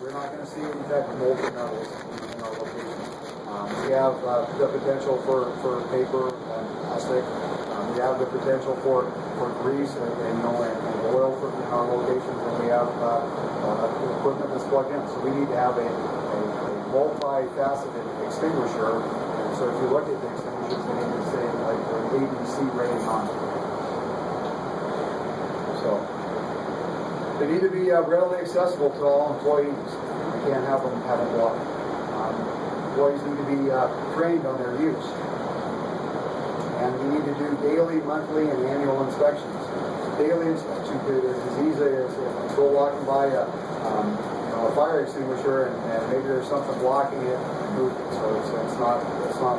we're not going to see any type of molten metals in our location. We have the potential for paper and plastic. We have the potential for grease and oil in our locations, and we have equipment that's plugged in. So we need to have a multi-faceted extinguisher. And so if you look at the extinguishers, they need to say like an ABC rating on it. So they need to be readily accessible to all employees. We can't have them blocked. Employees need to be trained on their use. And we need to do daily, monthly, and annual inspections. Daily inspection is as easy as if you go walking by a fire extinguisher and maybe there's something blocking it, move it so it's not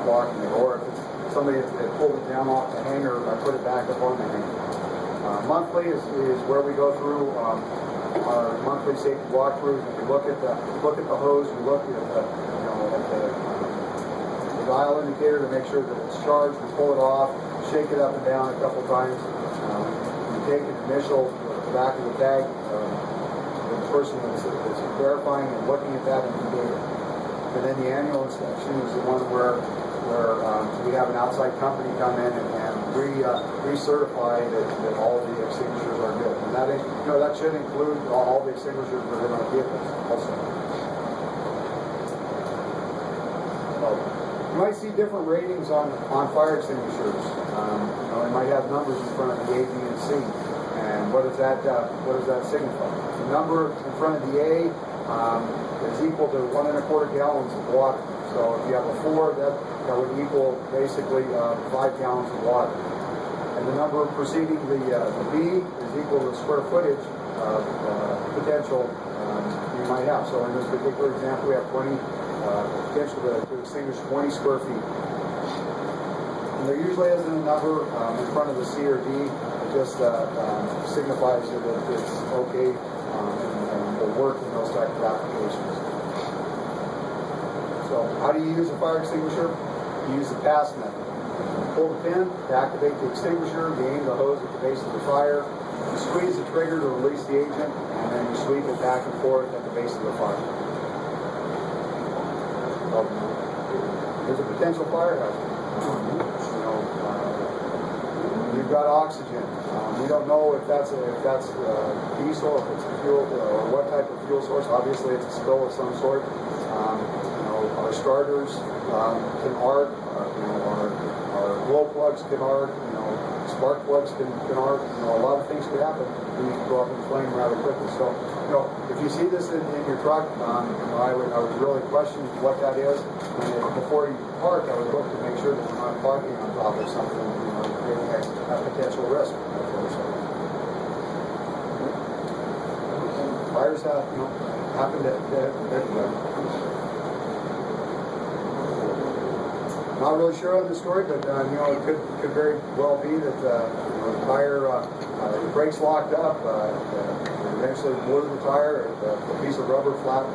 blocking it. Or if it's somebody that pulled it down off the hanger, I put it back up on the hanger. Monthly is where we go through our monthly safety walkthroughs. We look at the hose. We look at the dial indicator to make sure that it's charged. We pull it off, shake it up and down a couple times. We take an initial back of the tag. The person that's verifying and looking at that indicator. And then the annual inspection is the one where we have an outside company come in and recertify that all of the extinguishers are good. And that should include all the extinguishers within our vehicles also. You might see different ratings on fire extinguishers. They might have numbers in front of the A, B, and C. And what does that signify? The number in front of the A is equal to 1 1/4 gallons of water. So if you have a 4, that would equal basically 5 gallons of water. And the number preceding the B is equal to the square footage of potential you might have. So in this particular example, we have 20 potential to extinguish 20 square feet. And there usually isn't a number in front of the C or D. It just signifies that it's okay and will work in those type of applications. So how do you use a fire extinguisher? You use the pass method. Pull the pin to activate the extinguisher, you aim the hose at the base of the fire, you squeeze the trigger to release the agent, and then you sweep it back and forth at the base of the fire. There's a potential fire hazard. You've got oxygen. We don't know if that's diesel, if it's fuel, or what type of fuel source. Obviously, it's a spill of some sort. Our starters can arc. Our glow plugs can arc. Spark plugs can arc. A lot of things could happen. We can go up in flame rather quickly. So, if you see this in your truck, I would really question what that is. And before you park, I would look to make sure that you're not parking on top of something, creating a potential risk. Fires happen to everybody. Not really sure on the story, but it could very well be that the tire, the brakes locked up, eventually blew the tire, the piece of rubber flap,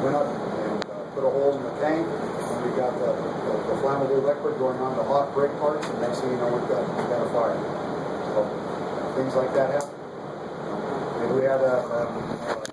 went up and put a hole in the tank, and we got the flammable liquid going on the hot brake parts, and next thing you know, we've got a fire. So things like that happen. Maybe we had a